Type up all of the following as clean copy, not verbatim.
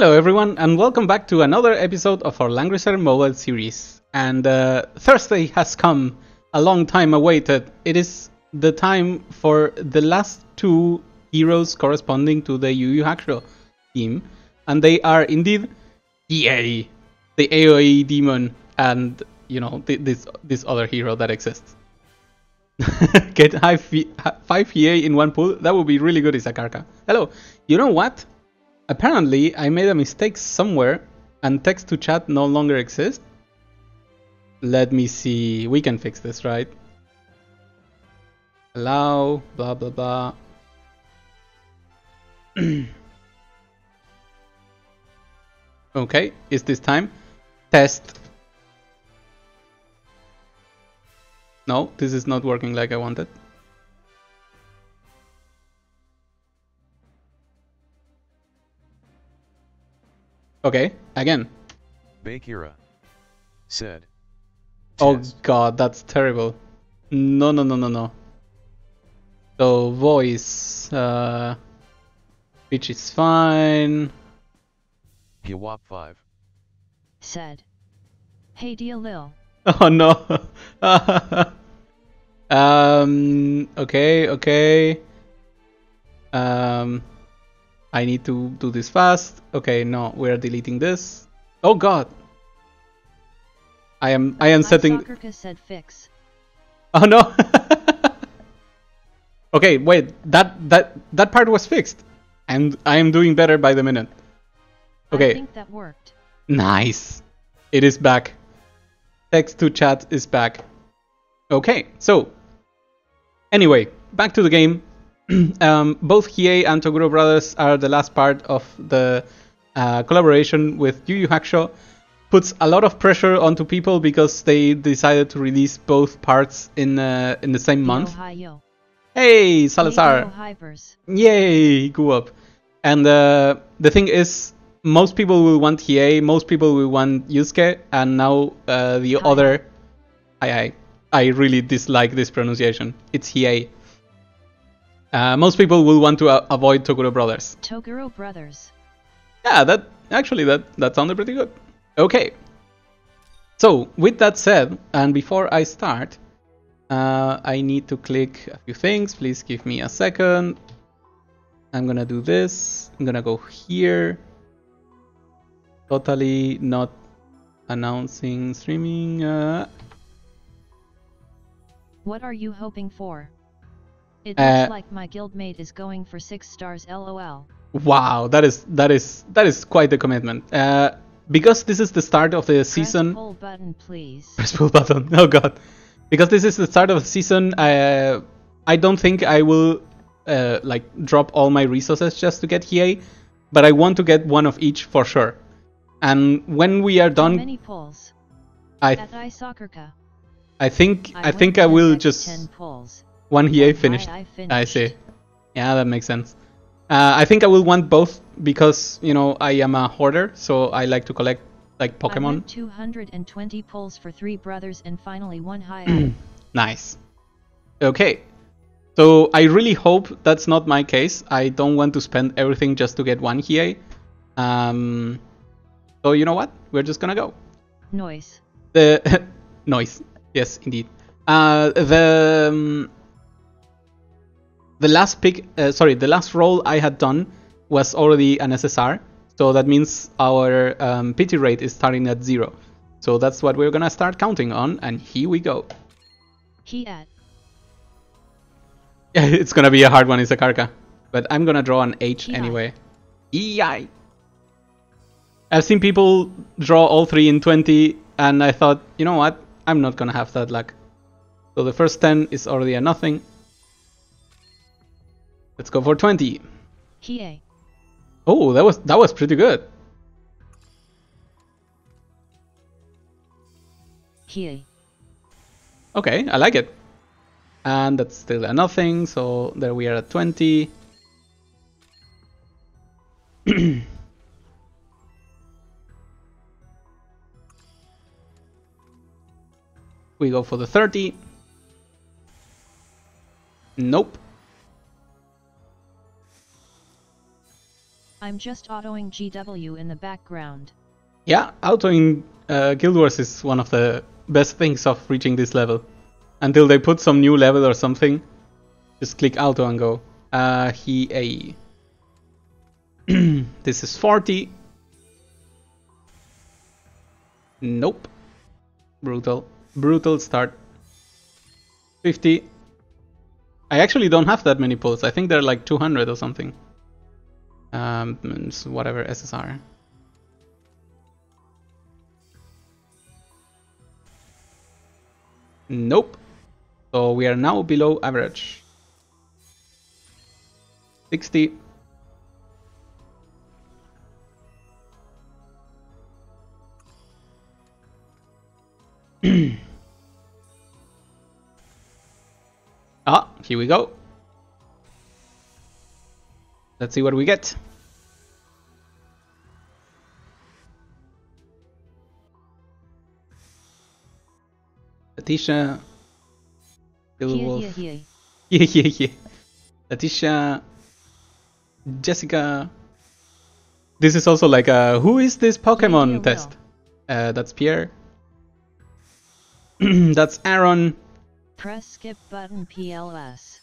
Hello everyone and welcome back to another episode of our Lagrisser mobile series. And Thursday has come, a long time awaited. It is the time for the last two heroes corresponding to the Yu Yu Hakusho team. And they are indeed Hiei, the AoE demon, and you know, this other hero that exists. Get 5 Hiei in one pool? That would be really good, Isakarka. Hello, you know what? Apparently, I made a mistake somewhere and text to chat no longer exists. Let me see. We can fix this, right? Allow, blah, blah, blah. Okay, is this time? Test. No, this is not working like I wanted. Okay, again. Bakira said. Oh Test. god, that's terrible. No. So voice, which is fine. Hiwap 5 said. Hey dear Lil. Oh no. Okay. I need to do this fast. Okay, no, we're deleting this. Oh god. I am setting. Soccerka said fix. Oh no. Okay, wait. That part was fixed, and I am doing better by the minute. Okay. I think that worked. Nice. It is back. Text to chat is back. Okay, so anyway, back to the game. Both Hiei and Toguro brothers are the last part of the collaboration with Yu Yu Hakusho. Puts a lot of pressure onto people because they decided to release both parts in the same month. Hey, Salazar! Yay, go up. And the thing is, most people will want Hiei, most people will want Yusuke, and now the other... I really dislike this pronunciation. It's Hiei. Most people will want to avoid Toguro brothers. Toguro brothers. Yeah, that sounded pretty good. Okay. So, with that said, and before I start, I need to click a few things. Please give me a second. I'm gonna do this. I'm gonna go here. Totally not announcing streaming. What are you hoping for? It looks like my guildmate is going for 6 stars LOL. Wow, that is quite a commitment. Because this is the start of the season. Press pull button, please. Press pull button. Oh god. Because this is the start of the season, I don't think I will like drop all my resources just to get Hiei, but I want to get one of each for sure. And when we are done, how many pulls? I think I will just 10 pulls. One Hiei finished. I see. Yeah, that makes sense. I think I will want both because, you know, I am a hoarder, so I like to collect like Pokemon. I want 220 pulls for 3 brothers and finally 1 Hiei. Nice. Okay. So I really hope that's not my case. I don't want to spend everything just to get 1 Hiei. So you know what? We're just gonna go. Noise. The noise. Yes, indeed. The last pick, the last roll I had done was already an SSR, so that means our pity rate is starting at 0. So that's what we're gonna start counting on, and here we go. Yeah, it's gonna be a hard one, Isakarka, but I'm gonna draw an H anyway. Hiei. I've seen people draw all 3 in 20, and I thought, you know what, I'm not gonna have that luck. So the first 10 is already a nothing. Let's go for 20. Hiei. Oh, that was pretty good. Hiei. Okay, I like it. And that's still a nothing, so there we are at 20. We go for the 30. Nope. I'm just autoing GW in the background. Yeah, autoing Guild Wars is one of the best things of reaching this level. Until they put some new level or something, just click auto and go. Hiei. This is 40. Nope. Brutal. Brutal start. 50. I actually don't have that many pulls. I think they're like 200 or something. Whatever, SSR. Nope. So we are now below average. 60. Here we go. Let's see what we get. Letitia. Wolf. Yeah. Letitia. Jessica. This is also like a who is this Pokemon test? That's Pierre. That's Aaron. Press skip button PLS.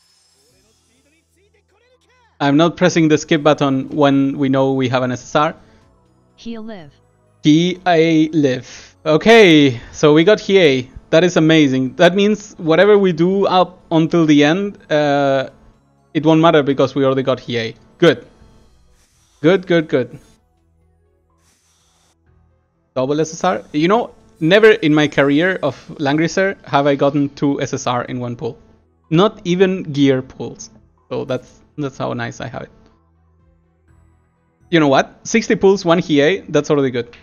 I'm not pressing the skip button when we know we have an SSR. He'll live. Hiei live. Okay, so we got Hiei. That is amazing. That means whatever we do up until the end, it won't matter because we already got Hiei. Good. Good. Double SSR. You know, never in my career of Lagrisser have I gotten 2 SSR in one pull. Not even gear pulls. So that's how nice I have it. You know what? 60 pulls, 1 Hiei, that's already good.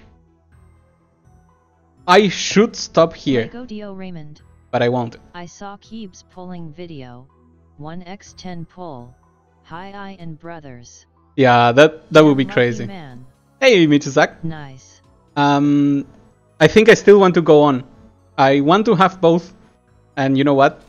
I should stop here. Raymond. But I won't. I saw Keeb's pulling video. 1x10 pull. Hiei and brothers. Yeah, that would be crazy. Man. Hey, Michizak. Nice. I think I still want to go on. I want to have both. And you know what?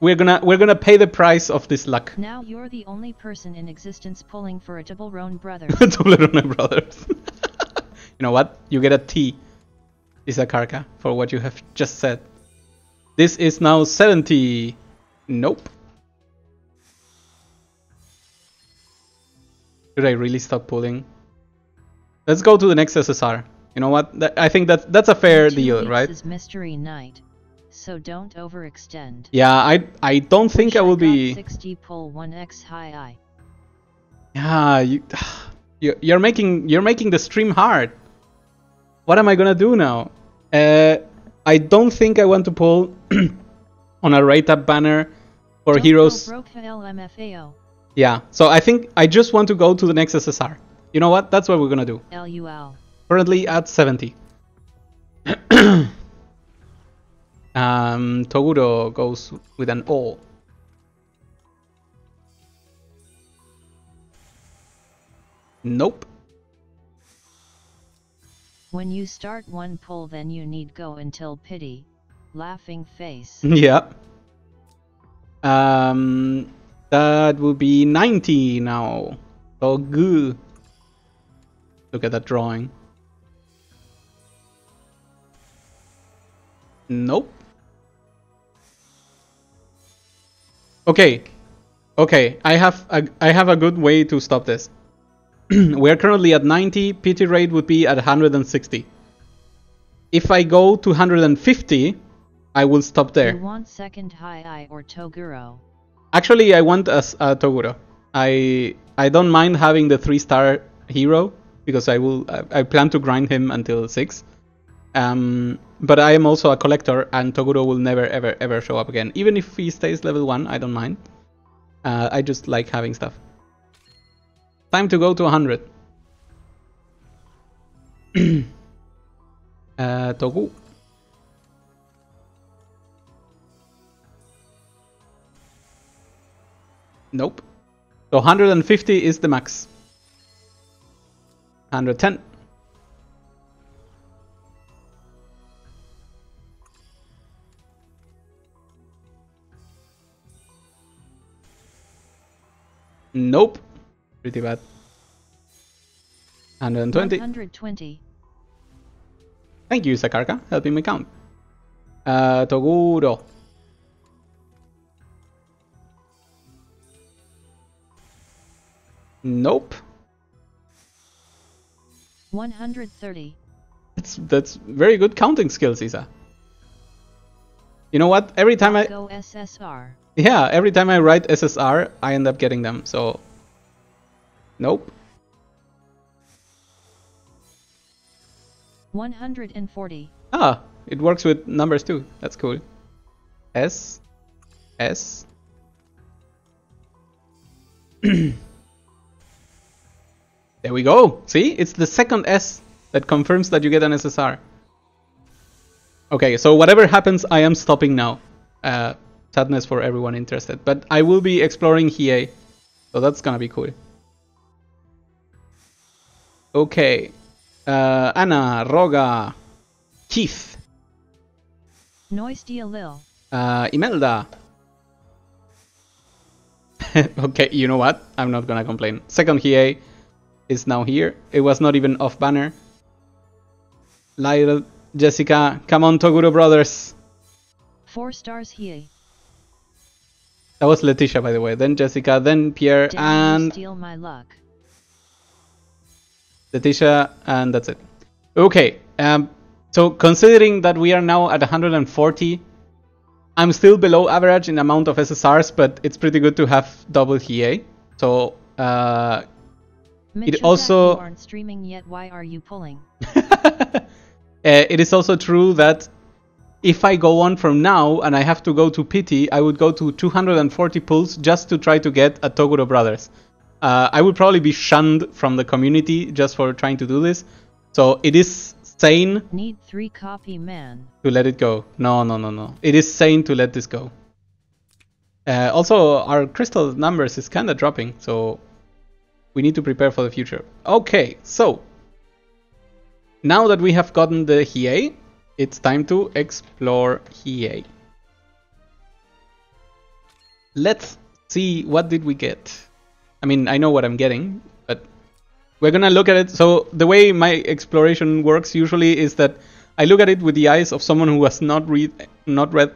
We're gonna pay the price of this luck. Now you're the only person in existence pulling for a Toblerone brothers. Toblerone brothers. You know what? You get a T. Isakarka for what you have just said. This is now 70. Nope. Should I really stop pulling? Let's go to the next SSR. You know what? I think that's a fair deal, right? This is mystery night, so don't overextend. Yeah, I don't think I will be 60 pull 1x Hiei. Yeah, you're making the stream hard. What am I gonna do now? I don't think I want to pull on a rate up banner for heroes. Yeah, so I think I just want to go to the next SSR. You know what? That's what we're gonna do. LUL. Currently at 70. Toguro goes with an O. Nope. When you start one pull, then you need go until pity. Laughing face. Yeah. That will be 90 now. So good. Look at that drawing. Nope. Okay. I have a good way to stop this. We're currently at 90. Pity rate would be at 160. If I go to 150, I will stop there. You want second Hiei or Toguro? Actually, I want a Toguro. I don't mind having the 3-star hero because I plan to grind him until 6. But I am also a collector, and Toguro will never ever show up again. Even if he stays level 1, I don't mind. I just like having stuff. Time to go to 100. Togu. Nope. So 150 is the max. 110. Nope. Pretty bad. 120. 120. Thank you, Sakarka, helping me count. Toguro. Nope. 130. That's very good counting skills, Isa. You know what? Every time I Go SSR. yeah, every time I write SSR, I end up getting them. So nope. 140. Ah, it works with numbers too. That's cool. S. There we go. See? It's the second S that confirms that you get an SSR. Okay, so whatever happens, I am stopping now. Sadness for everyone interested. But I will be exploring Hiei. So that's gonna be cool. Okay. Anna, Roga, Keith, Noistia Lil. Imelda. Okay, you know what? I'm not gonna complain. Second Hiei is now here. It was not even off banner. Lyle, Jessica, come on, Toguro brothers. 4 stars Hiei. That was Letitia, by the way. Then Jessica, then Pierre, and steal my luck. Letitia, and that's it. Okay, so considering that we are now at 140, I'm still below average in amount of SSRs, but it's pretty good to have double Hiei. So Make it sure also that you aren't streaming yet. Why are you pulling? It is also true that if I go on from now and I have to go to pity, I would go to 240 pulls just to try to get a Toguro brothers. I would probably be shunned from the community just for trying to do this. So it is sane. Need 3 copy man. To let it go. No. It is sane to let this go. Also, our crystal numbers is kind of dropping, so we need to prepare for the future. Okay, so now that we have gotten the Hiei, it's time to explore Hiei. Let's see, what did we get? I mean, I know what I'm getting, but we're gonna look at it. So the way my exploration works usually is that I look at it with the eyes of someone who has not read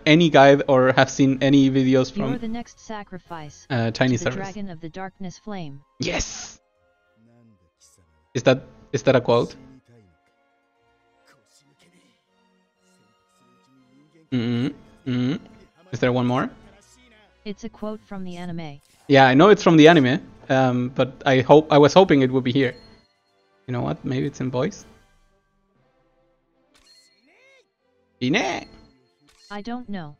any guide or have seen any videos from You're the next sacrifice Chinese to the service. Dragon of the Darkness Flame. Yes. Is that a quote? Is there one more? It's a quote from the anime. Yeah, I know it's from the anime, but I was hoping it would be here. You know what? Maybe it's in voice. Ine. I don't know.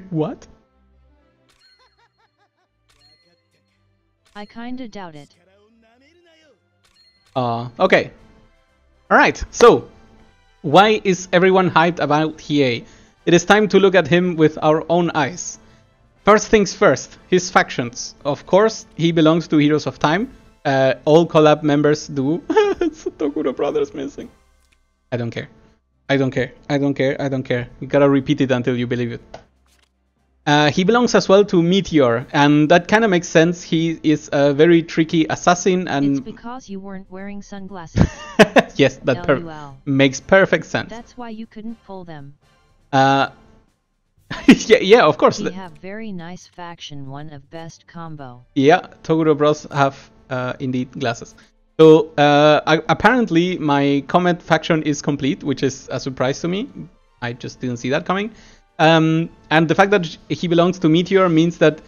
What? I kinda doubt it. Okay. Alright, so why is everyone hyped about Hiei? It is time to look at him with our own eyes. First things first, his factions. Of course, he belongs to Heroes of Time. All collab members do. It's Toguro brothers missing. I don't care. You gotta repeat it until you believe it. He belongs as well to Meteor, and that kind of makes sense. He is a very tricky assassin, and it's because you weren't wearing sunglasses. yes, that makes perfect sense. That's why you couldn't pull them. yeah, of course. We have very nice faction, one of best combo. Yeah, Toguro bros have indeed glasses. So apparently my Comet faction is complete, which is a surprise to me. I just didn't see that coming. And the fact that he belongs to Meteor means that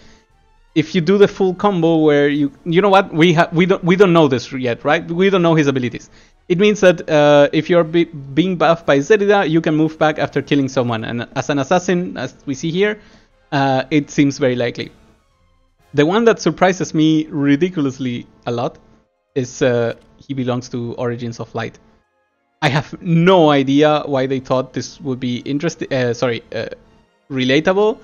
if you do the full combo where you know what, we don't know this yet, right? We don't know his abilities. It means that if you're being buffed by Zerida, you can move back after killing someone. And as an assassin, as we see here, it seems very likely. The one that surprises me ridiculously a lot is he belongs to Origins of Light. I have no idea why they thought this would be relatable.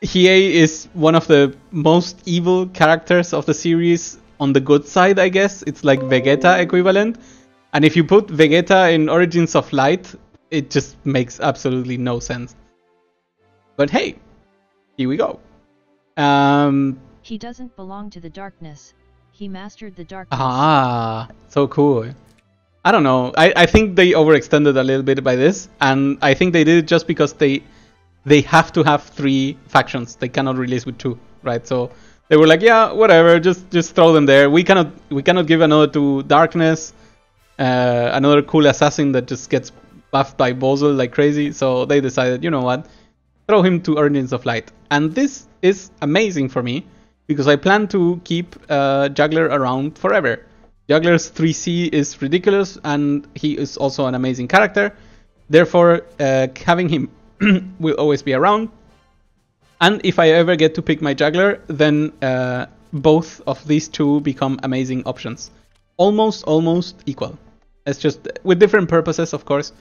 Hiei is one of the most evil characters of the series on the good side, I guess. It's like Vegeta equivalent. And if you put Vegeta in Origins of Light, it just makes absolutely no sense. But hey, here we go. He doesn't belong to the darkness. He mastered the darkness. Ah, so cool. I don't know. I think they overextended a little bit by this, and I think they did it just because they have to have 3 factions. They cannot release with 2, right? So they were like, yeah, whatever, just throw them there. We cannot give another to darkness, another cool assassin that just gets buffed by Bozel like crazy. So they decided, you know what, throw him to Origins of Light, and this is amazing for me because I plan to keep Juggler around forever. Juggler's 3C is ridiculous, and he is also an amazing character. Therefore, having him will always be around. And if I ever get to pick my Juggler, then both of these two become amazing options. Almost equal. It's just with different purposes, of course.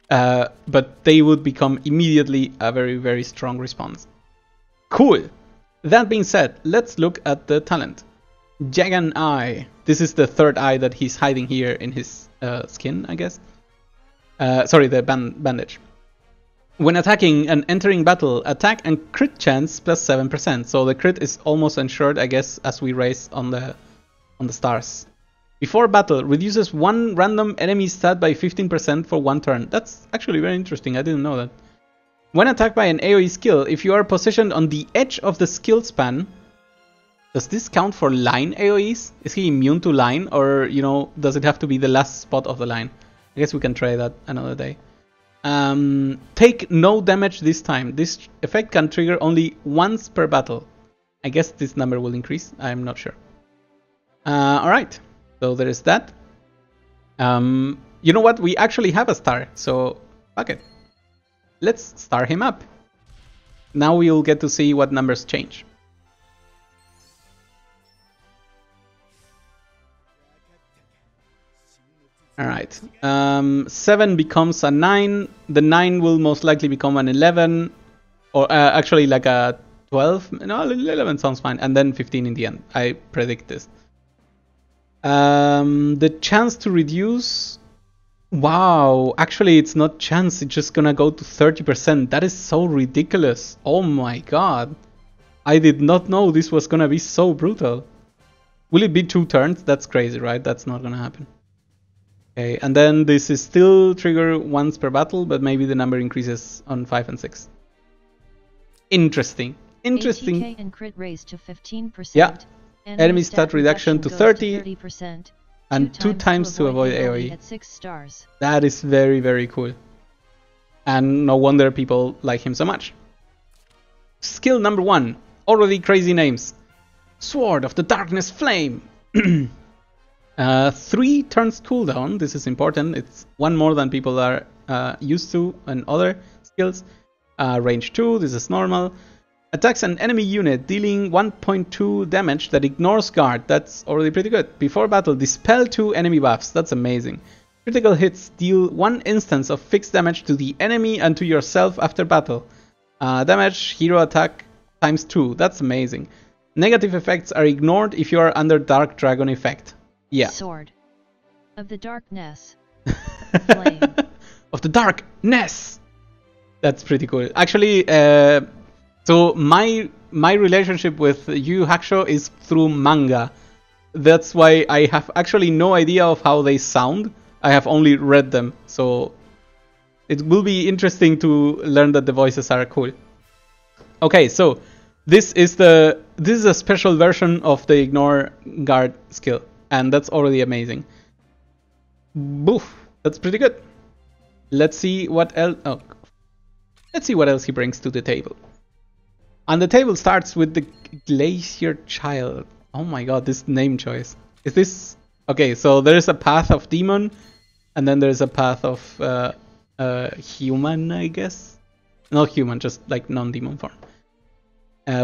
But they would become immediately a very, very strong response. Cool. That being said, let's look at the talent. Jagan Eye. This is the 3rd eye that he's hiding here in his skin, I guess. Sorry, the bandage. When attacking and entering battle, attack and crit chance plus 7%. So the crit is almost ensured, I guess, as we race on the stars. Before battle, reduces one random enemy stat by 15% for 1 turn. That's actually very interesting. I didn't know that. When attacked by an AoE skill, if you are positioned on the edge of the skill span, does this count for line AoEs? Is he immune to line, or, you know, does it have to be the last spot of the line? I guess we can try that another day. Take no damage this time. This effect can trigger only once per battle. I guess this number will increase. I'm not sure. Alright, so there is that. You know what? We actually have a star, so fuck it. Let's star him up. Now we'll get to see what numbers change. Alright, 7 becomes a 9, the 9 will most likely become an 11, or actually like a 12, no, 11 sounds fine, and then 15 in the end. I predict this. The chance to reduce, wow, actually it's not chance, it's just gonna go to 30%. That is so ridiculous. Oh my god, I did not know this was gonna be so brutal. Will it be 2 turns? That's crazy, right? That's not gonna happen. Okay, and then this is still trigger once per battle, but maybe the number increases on 5 and 6. Interesting. ATK and crit raised to 15%. Yeah. Enemy stat reduction to 30%. And 2 times to avoid AoE. At 6 stars. That is very, very cool. And no wonder people like him so much. Skill number 1. Already crazy names. Sword of the Darkness Flame. 3 turns cooldown. This is important. It's 1 more than people are used to in other skills. Range 2. This is normal. Attacks an enemy unit, dealing 1.2 damage that ignores guard. That's already pretty good. Before battle, dispel 2 enemy buffs. That's amazing. Critical hits deal 1 instance of fixed damage to the enemy and to yourself after battle. Damage, hero attack times 2. That's amazing. Negative effects are ignored if you are under Dark Dragon effect. Yeah. Sword of the Darkness. Flame. Of the Darkness. That's pretty cool. Actually, so my relationship with Yu Yu Hakusho is through manga. That's why I have actually no idea of how they sound. I have only read them, so it will be interesting to learn that the voices are cool. Okay, so this is a special version of the ignore guard skill, and that's already amazing. Boof, that's pretty good. Let's see what else. Oh, let's see what else he brings to the table. And the table starts with the Glacier Child. Oh my god, this name choice. Is this... Okay, so there is a path of demon, and then there's a path of human, I guess? Not human, just like non-demon form.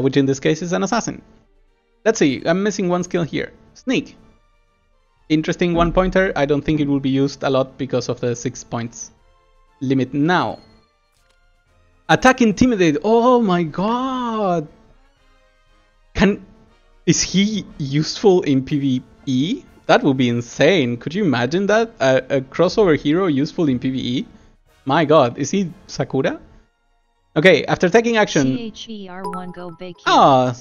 Which in this case is an assassin. Let's see, I'm missing 1 skill here. Sneak. Interesting 1-pointer. I don't think it will be used a lot because of the 6 points limit now. Attack Intimidate. Oh my god. Is he useful in PvE? That would be insane. Could you imagine that? A crossover hero useful in PvE? My god, is he Sakura? Okay, after taking action... CHER1 go bake. Ah,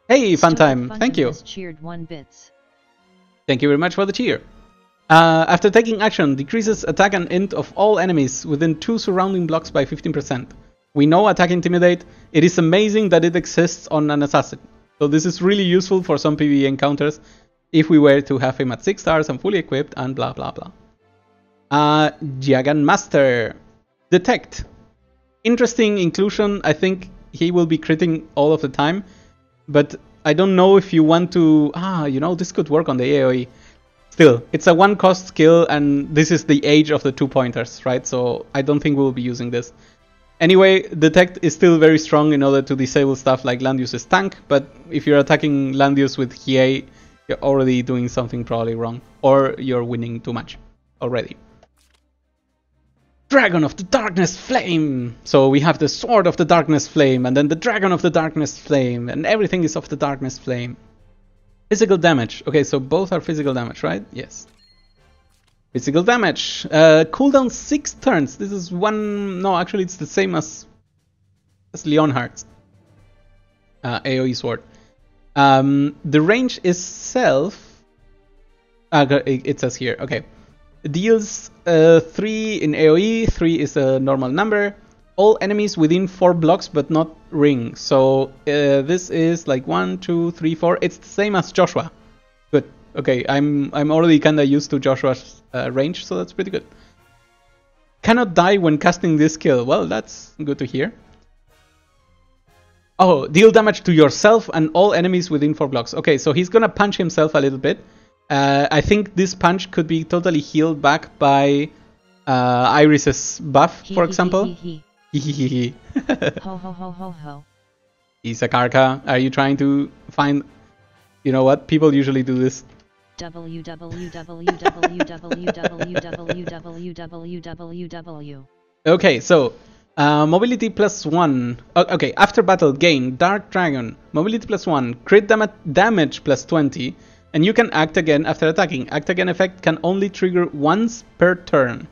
hey, fun time. Thank you. Cheered 1 bits. Thank you very much for the cheer. After taking action, decreases attack and int of all enemies within 2 surrounding blocks by 15%. We know attack intimidate. It is amazing that it exists on an assassin. So this is really useful for some PvE encounters if we were to have him at 6 stars and fully equipped and blah blah blah. Jagan Master. Detect. Interesting inclusion. I think he will be critting all of the time. But I don't know if you want to... you know, this could work on the AoE. Still, it's a 1-cost skill and this is the age of the 2-pointers, right? So I don't think we'll be using this. Anyway, Detect is still very strong in order to disable stuff like Landius's tank, but if you're attacking Landius with Hiei, you're already doing something probably wrong, or you're winning too much already. Dragon of the Darkness Flame! So we have the Sword of the Darkness Flame, and then the Dragon of the Darkness Flame, and everything is of the Darkness Flame. Physical damage. Okay, so both are physical damage, right? Yes. Physical damage. Cooldown 6 turns. This is one... No, actually it's the same as Leonhardt's AoE sword. The range is self... it says here, okay. Deals 3 in AoE, 3 is a normal number. All enemies within 4 blocks but not ring. So this is like 1, 2, 3, 4. It's the same as Joshua. Good. Okay, I'm already kinda used to Joshua's range, so that's pretty good. Cannot die when casting this skill. Well, that's good to hear. Oh, deal damage to yourself and all enemies within 4 blocks. Okay, so he's gonna punch himself a little bit. I think this punch could be totally healed back by Iris's buff, for example. Ho ho ho ho ho. Isakarka, are you trying to find... You know what? People usually do this. www. Okay, so mobility +1. Okay, after battle gain Dark Dragon. Mobility +1. Crit damage +20. And you can act again after attacking. Act again effect can only trigger once per turn.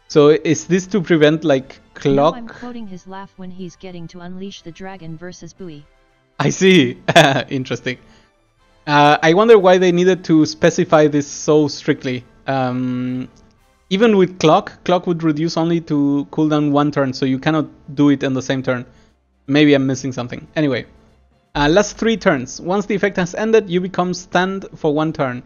So is this to prevent like clock? No, I'm quoting his laugh when he's getting to unleash the dragon versus Bowie. I see. Interesting. I wonder why they needed to specify this so strictly. Even with clock would reduce only to cooldown 1 turn, so you cannot do it in the same turn. Maybe I'm missing something. Anyway, last 3 turns. Once the effect has ended, you become stunned for 1 turn.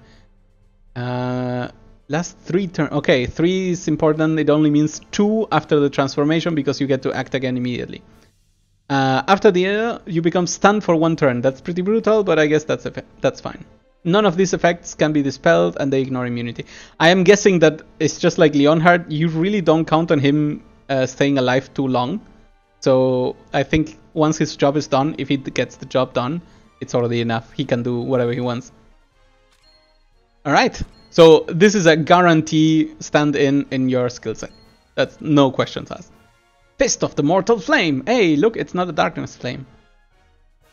Last 3 turns. Okay, 3 is important. It only means 2 after the transformation because you get to act again immediately. After the you become stunned for 1 turn. That's pretty brutal, but I guess that's fine. None of these effects can be dispelled and they ignore immunity. I am guessing that it's just like Leonhardt. You really don't count on him staying alive too long. So I think once his job is done, if he gets the job done, it's already enough. He can do whatever he wants. Alright, so this is a guarantee stand-in in your skill set. That's no questions asked. Fist of the Mortal Flame. Hey, look, it's not a Darkness Flame.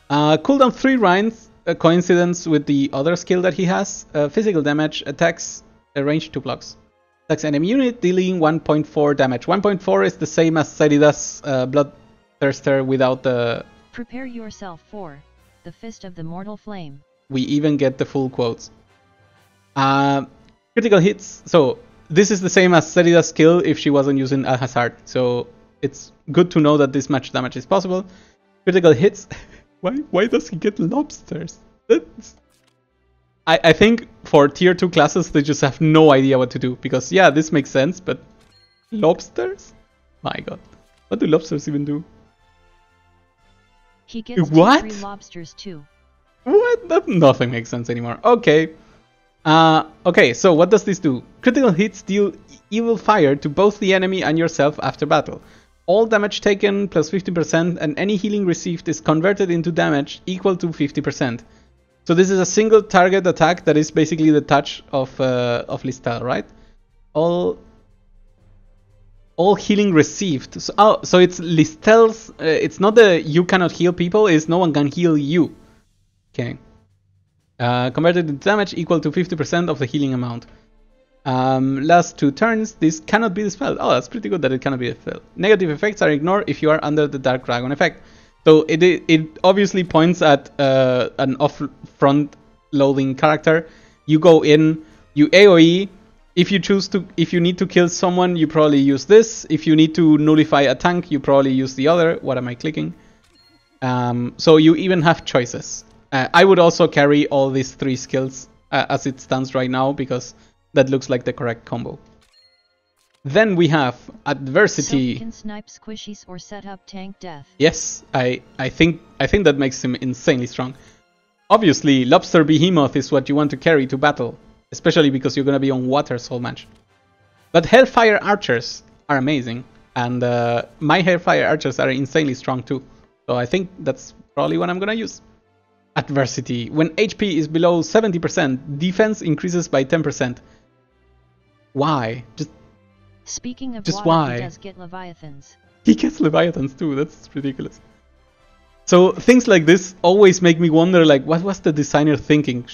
Cooldown 3 rounds, a coincidence with the other skill that he has. Physical damage, attacks, range 2 blocks. Attacks enemy unit, dealing 1.4 damage. 1.4 is the same as Serida's Bloodthirster without the... Prepare yourself for the Fist of the Mortal Flame. We even get the full quotes. Critical hits. So this is the same as Serida's skill if she wasn't using a hazard. So it's good to know that this much damage is possible. Critical hits. Why does he get lobsters? I think for tier 2 classes they just have no idea what to do. Because yeah, this makes sense, but lobsters? My god. What do lobsters even do? He gets what? 3 lobsters too. What? That nothing makes sense anymore. Okay. Okay, so what does this do? Critical hits deal evil fire to both the enemy and yourself after battle. All damage taken plus 15% and any healing received is converted into damage equal to 50%. So this is a single target attack that is basically the touch of Listel, right? All healing received. So it's Listel's. It's not the you cannot heal people. It's no one can heal you. Okay. Converted into damage equal to 50% of the healing amount. Last 2 turns, this cannot be dispelled. Oh, that's pretty good that it cannot be dispelled. Negative effects are ignored if you are under the Dark Dragon effect. So it obviously points at an off-front loading character. You go in, you AoE. If you need to kill someone, you probably use this. If you need to nullify a tank, you probably use the other. What am I clicking? So you even have choices. I would also carry all these 3 skills as it stands right now, because that looks like the correct combo. Then we have adversity. So he can snipe squishies or set up tank death. Yes, I think that makes him insanely strong. Obviously, Lobster Behemoth is what you want to carry to battle, especially because you're gonna be on water whole match. But Hellfire Archers are amazing, and my Hellfire Archers are insanely strong too. So I think that's probably what I'm gonna use. Adversity. When HP is below 70%, defense increases by 10%. Why? Speaking of just water, why? he does get Leviathans. He gets Leviathans too, that's ridiculous. So things like this always make me wonder, like, what was the designer thinking?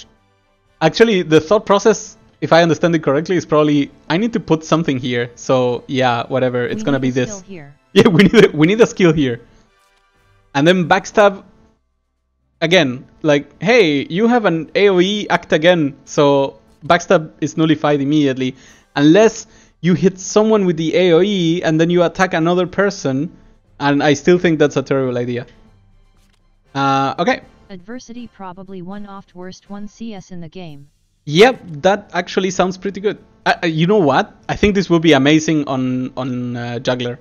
Actually, the thought process, if I understand it correctly, is probably, I need to put something here. So yeah, whatever, it's gonna be this. Here. Yeah, we need a skill here. And then backstab, again, like, hey, you have an AoE, act again. So backstab is nullified immediately. Unless you hit someone with the AoE and then you attack another person. And I still think that's a terrible idea. Okay. Adversity probably one-offed worst 1 CS in the game. Yep, that actually sounds pretty good. You know what? I think this will be amazing on Juggler.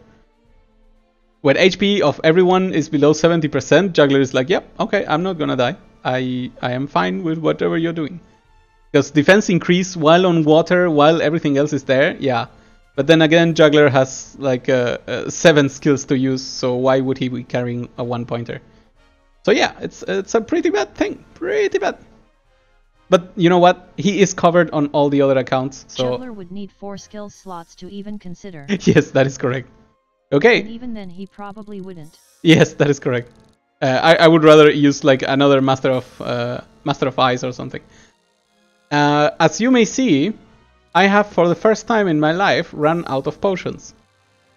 When HP of everyone is below 70%, Juggler is like, yep, okay, I'm not gonna die. I am fine with whatever you're doing. Because defense increase while on water, while everything else is there, yeah. But then again, Juggler has like 7 skills to use, so why would he be carrying a 1-pointer? So yeah, it's a pretty bad thing, pretty bad. But you know what? He is covered on all the other accounts, so... Juggler would need 4 skill slots to even consider. Yes, that is correct. Okay. And even then, he probably wouldn't. Yes, that is correct. I would rather use like another Master of Ice or something. As you may see, I have for the first time in my life run out of potions.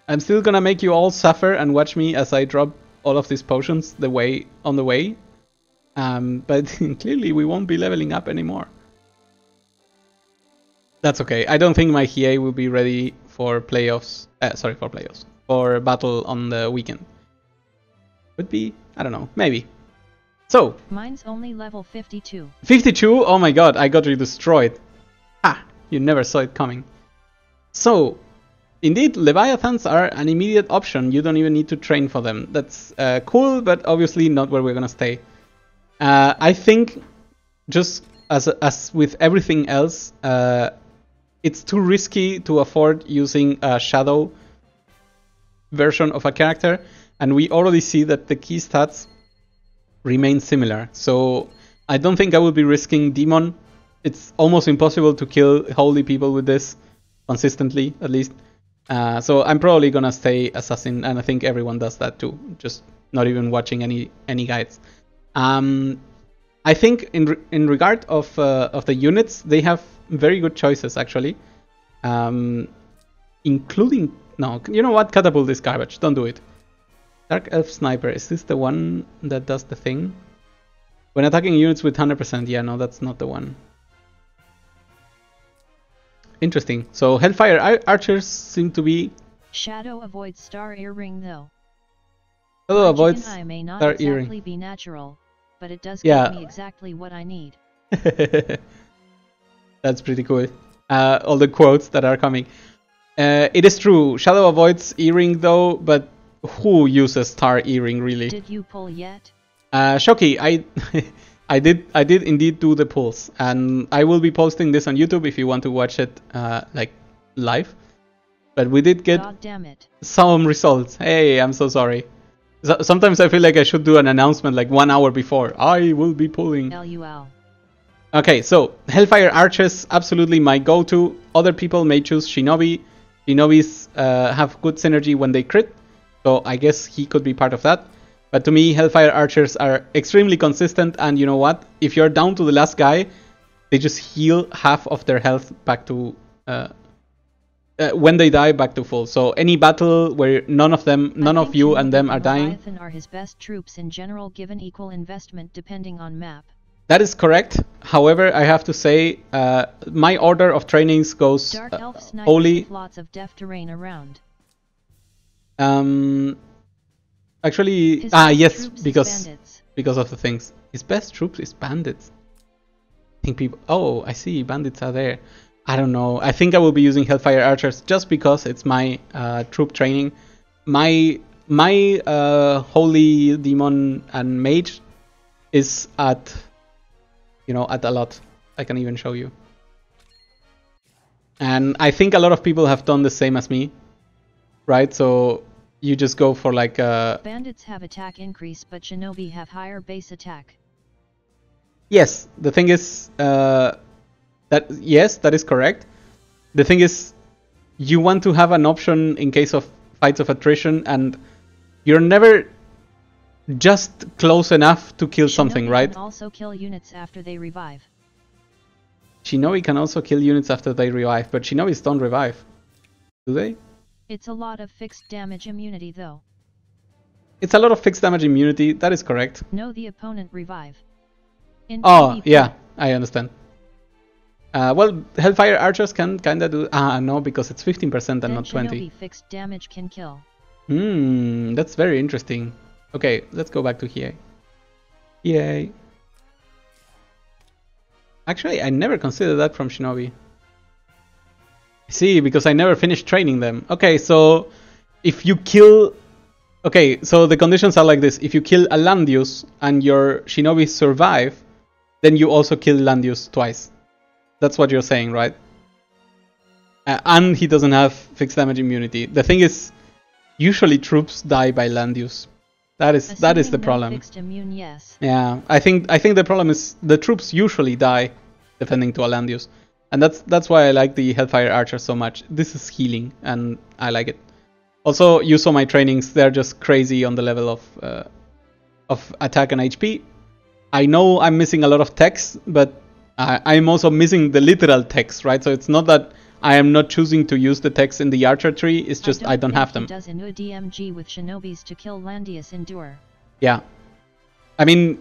I'm still gonna make you all suffer and watch me as I drop all of these potions on the way. But clearly we won't be leveling up anymore. That's okay. I don't think my Hiei will be ready for playoffs. For battle on the weekend. Would be, I don't know, maybe. So. Mine's only level 52. 52? Oh my god, I got destroyed. Ah, you never saw it coming. So, indeed, Leviathans are an immediate option. You don't even need to train for them. That's cool, but obviously not where we're gonna stay. I think, just as with everything else, it's too risky to afford using a shadow version of a character, and we already see that the key stats remain similar. So I don't think I would be risking Demon. It's almost impossible to kill holy people with this consistently, at least. So I'm probably gonna stay Assassin, and I think everyone does that too, just not even watching any guides. I think in regard of the units, they have very good choices actually, including, no, you know what, Catapult is garbage, don't do it. Dark Elf Sniper, is this the one that does the thing? When attacking units with 100%, yeah, no, that's not the one. Interesting. So Hellfire Archers seem to be... Shadow avoids Star Earring though. Shadow avoids Star Earring. May not Star exactly Earring. Be natural, but it does Yeah. give me exactly what I need. That's pretty cool. All the quotes that are coming. It is true. Shadow avoids Earring though, but who uses Star Earring really? Did you pull yet? Shoki, I did indeed do the pulls, and I will be posting this on YouTube if you want to watch it like live. But we did get God damn it. some results. Hey, I'm so sorry. Sometimes I feel like I should do an announcement like 1 hour before. I will be pulling. LUL. Okay, so Hellfire Archers, absolutely my go-to. Other people may choose Shinobi. Shinobis have good synergy when they crit, so I guess he could be part of that. But to me, Hellfire Archers are extremely consistent, and you know what? If you're down to the last guy, they just heal half of their health back to... when they die, back to full. So any battle where none of you and them are dying... Leviathan are his best troops in general given equal investment depending on map. That is correct. However, I have to say, my order of trainings goes Dark elf snipers holy. with lots of deaf terrain around. Actually, His best yes, troops is bandits. because of the things. His best troops is bandits. I think people. Oh, I see. Bandits are there. I don't know. I think I will be using Hellfire Archers just because it's my troop training. My holy demon and mage is at, you know, at a lot. I can even show you. And I think a lot of people have done the same as me, right? So you just go for like Bandits have attack increase, but shinobi have higher base attack. Yes, the thing is that is correct. The thing is, you want to have an option in case of fights of attrition, and you're never just close enough to kill something, right? Shinobi can also kill units after they revive. Shinobi can also kill units after they revive, but Shinobis don't revive, do they? It's a lot of fixed damage immunity though. It's a lot of fixed damage immunity, that is correct. No, the opponent revive. In Oh, PvP, yeah, I understand. Well, Hellfire Archers can kinda do... no, because it's 15% and then not 20. Shinobi fixed damage can kill. That's very interesting. Okay, let's go back to Hiei. Hiei. Actually, I never considered that from Shinobi. See, because I never finished training them. Okay, so if you kill... Okay, so the conditions are like this. If you kill a Landius and your Shinobi survive, then you also kill Landius twice. That's what you're saying, right? And he doesn't have fixed damage immunity. The thing is, usually troops die by Landius. That is the problem. Fixed immune, yes. Yeah, I think the problem is the troops usually die defending to a Landius. And that's why I like the Hellfire Archer so much. This is healing, and I like it. Also, you saw my trainings; they're just crazy on the level of attack and HP. I know I'm missing a lot of text, but I'm also missing the literal text, right? So it's not that I am not choosing to use the text in the Archer tree. It's just I don't have them. He does Inu DMG with Shinobis to kill Landius Endure. Yeah, I mean,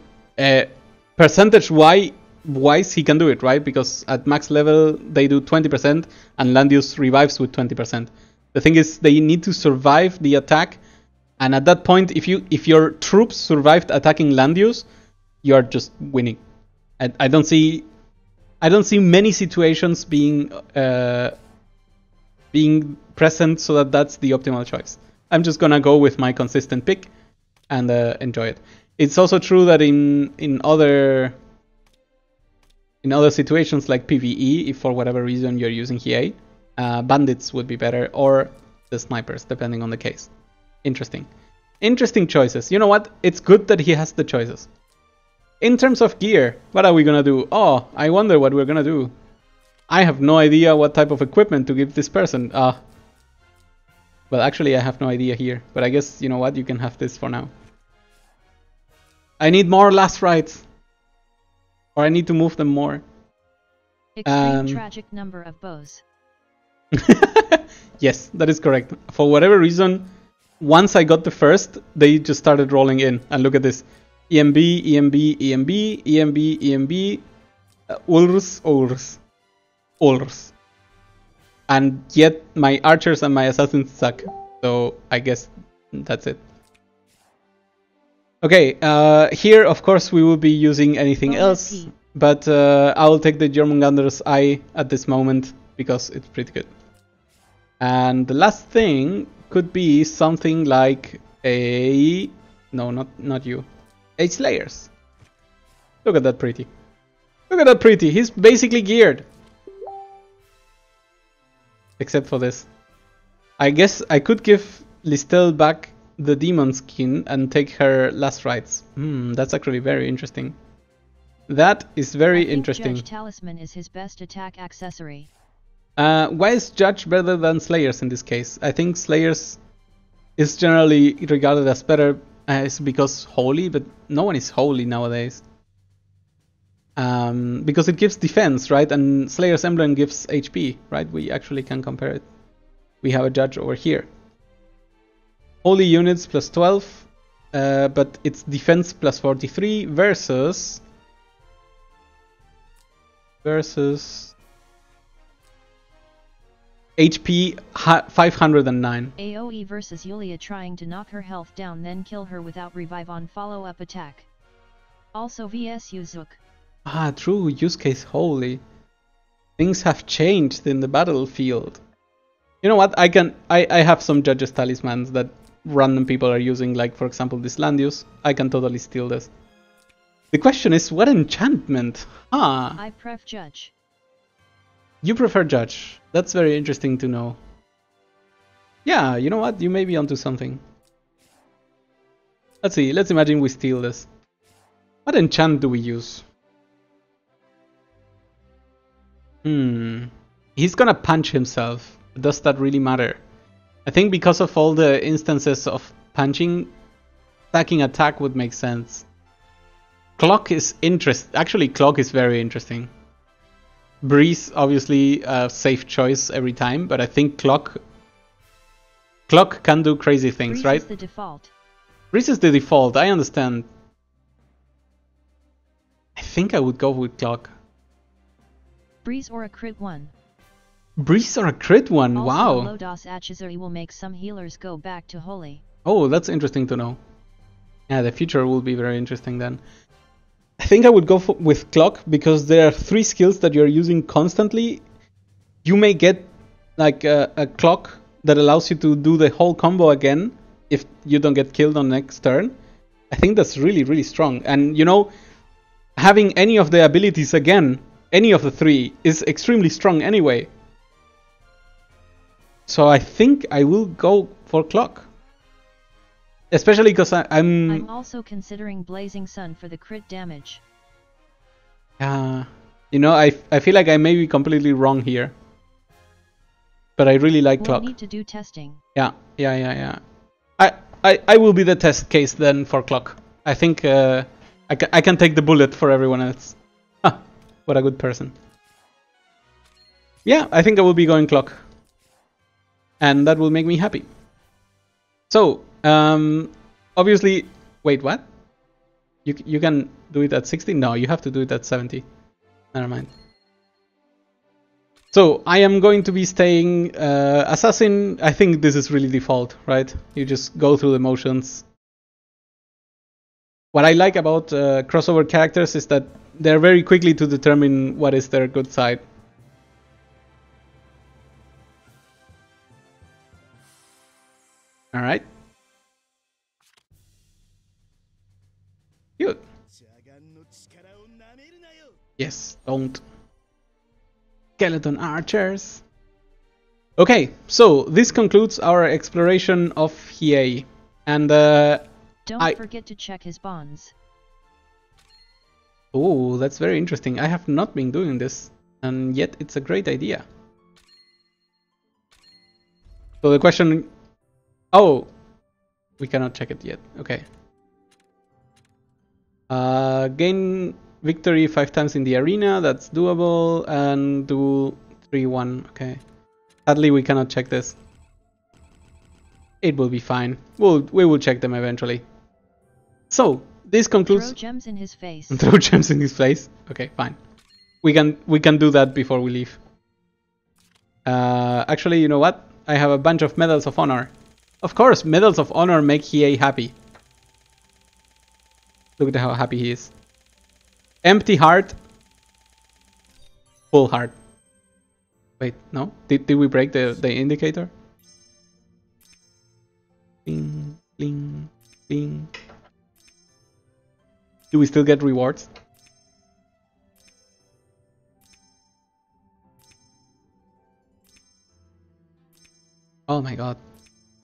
percentage-wise, he can do it, right? Because at max level, they do 20%, and Landius revives with 20%. The thing is, they need to survive the attack, and at that point, if your troops survived attacking Landius, you are just winning. I don't see many situations being present so that's the optimal choice. I'm just gonna go with my consistent pick and enjoy it. It's also true that in other situations like PvE, if for whatever reason you're using Hiei, bandits would be better, or the snipers, depending on the case. Interesting choices. You know what? It's good that he has the choices. In terms of gear, what are we gonna do? Oh, I wonder what we're gonna do. I have no idea what type of equipment to give this person. Well, actually, I have no idea here. But I guess, you know what? You can have this for now. I need more last rites. Or I need to move them more. Extreme tragic number of bows. Yes, that is correct. For whatever reason, once I got the first, they just started rolling in. And look at this. EMB, EMB, EMB, EMB, EMB, Ulrus. And yet my archers and my assassins suck. So I guess that's it. Okay, here of course we will be using anything else. But I will take the Jormungandr's Eye at this moment because it's pretty good. And the last thing could be something like a... No, not you. A Slayers. Look at that pretty. Look at that pretty. He's basically geared. Except for this. I guess I could give Listel back the demon skin and take her last rites. That's actually very interesting. That is very interesting. Judge Talisman is his best attack accessory. Why is Judge better than Slayers in this case? I think Slayers is generally regarded as better is because holy, but no one is holy nowadays. Because it gives defense, right? And Slayer's emblem gives HP, right? We actually can compare it. We have a judge over here. Holy units plus 12, but it's defense plus 43 versus versus HP 509. AoE versus Yulia trying to knock her health down then kill her without revive on follow-up attack. Also vs Yuzuki. Ah, true, use case, holy. Things have changed in the battlefield. You know what, I have some judges talismans that random people are using, like for example this Landius. I can totally steal this. The question is, what enchantment? Huh. I pref judge. You prefer judge. That's very interesting to know. Yeah, you know what, you may be onto something. Let's see, let's imagine we steal this. What enchant do we use? He's gonna punch himself. Does that really matter? I think because of all the instances of punching, stacking attack would make sense. Clock is actually clock is very interesting. Breeze, obviously a safe choice every time, but I think clock can do crazy things, Breeze right? is the default. Breeze is the default, I understand. I think I would go with clock. Breeze or a crit one. Breeze or a crit one, Also, wow. low DOS accessory will make some healers go back to holy. Oh, that's interesting to know. Yeah, the future will be very interesting then. I think I would go with clock because there are 3 skills that you're using constantly. You may get like a clock that allows you to do the whole combo again if you don't get killed on next turn. I think that's really, really strong. And you know, having any of the abilities again, any of the 3, is extremely strong anyway. So I think I will go for clock. Especially because I'm also considering Blazing Sun for the crit damage. You know, I feel like I may be completely wrong here. But I really like clock. We'll need to do testing. Yeah. I will be the test case then for clock. I think I can take the bullet for everyone else. What a good person. Yeah, I think I will be going clock. And that will make me happy. So, obviously, wait, what? You can do it at 60? No, you have to do it at 70. Never mind. So, I am going to be staying Assassin. I think this is really default, right? You just go through the motions. What I like about crossover characters is that they're very quickly to determine what is their good side. Alright. Good. Yes, don't. Skeleton archers. Okay, so this concludes our exploration of Hiei. And don't forget to check his bonds. Oh, that's very interesting. I have not been doing this, and yet it's a great idea. So the question... Oh, we cannot check it yet. Okay. Gain victory 5 times in the arena. That's doable. And do 3-1. Okay. Sadly, we cannot check this. It will be fine. We will check them eventually. So this concludes. Throw gems in his face. Throw gems in his face. Okay, fine. We can do that before we leave. Actually, you know what? I have a bunch of medals of honor. Of course, medals of honor make Hiei happy. Look at how happy he is. Empty heart. Full heart. Wait, no? Did we break the indicator? Bing, bing, bing. Do we still get rewards? Oh my god.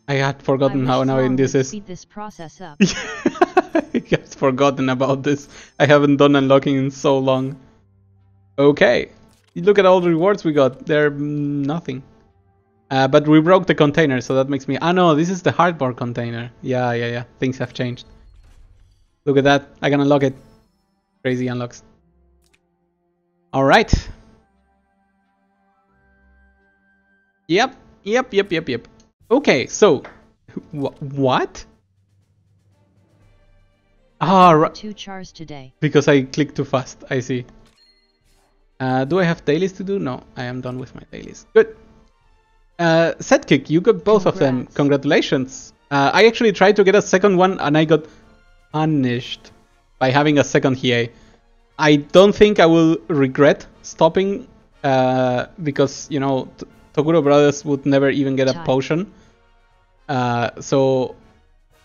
I had forgotten how annoying this is. Speed this process up. I had forgotten about this. I haven't done unlocking in so long. Okay. You look at all the rewards we got. They're nothing. But we broke the container, so that makes me... Ah no, this is the hardboard container. Yeah. Things have changed. Look at that. I can unlock it. Crazy unlocks. Alright. Yep. Okay, so... What? Ah, right. 2 chars today. Because I clicked too fast, I see. Do I have dailies to do? No, I am done with my dailies. Good. Set kick, you got both of them. Congratulations. I actually tried to get a second one and I got punished by having a second Hiei. I don't think I will regret stopping because, you know, Toguro brothers would never even get a potion. So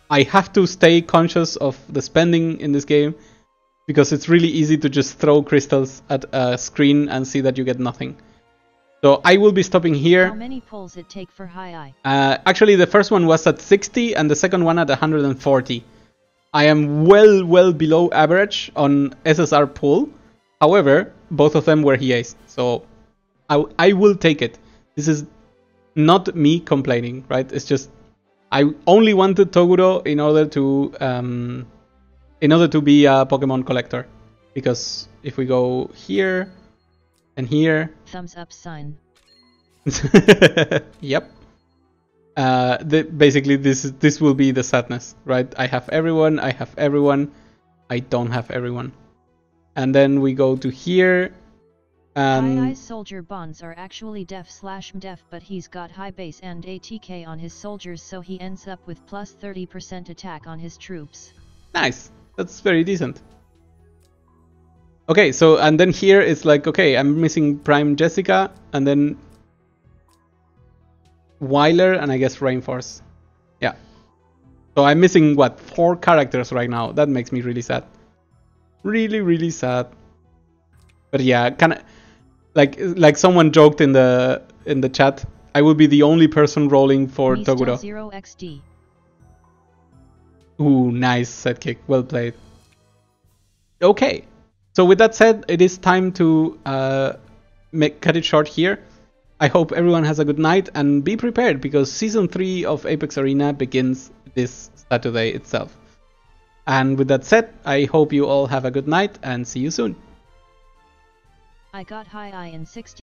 I have to stay conscious of the spending in this game because it's really easy to just throw crystals at a screen and see that you get nothing. So I will be stopping here. How many pulls it take for Hiei? Actually, the first one was at 60 and the second one at 140. I am well below average on SSR pull. However, both of them were Hieis. So I will take it. This is not me complaining, right? It's just I only wanted Toguro in order to be a Pokemon collector. Because if we go here and here, thumbs up sign. Yep. Basically this will be the sadness, right? I have everyone, I don't have everyone. And then we go to here. Hiei's soldier bonds are actually def/def, but he's got high base and ATK on his soldiers, so he ends up with plus 30% attack on his troops. Nice. That's very decent. Okay, so and then here it's like, okay, I'm missing Prime Jessica and then Weiler and I guess Rainforce. Yeah. So I'm missing what, 4 characters right now. That makes me really sad. Really sad. But yeah, kinda like someone joked in the chat, I will be the only person rolling for Toguro. 0xd. Ooh, nice set kick. Well played. Okay. So with that said, it is time to cut it short here. I hope everyone has a good night and be prepared because Season 3 of Apex Arena begins this Saturday itself. And with that said, I hope you all have a good night and see you soon. I got Hiei in 60.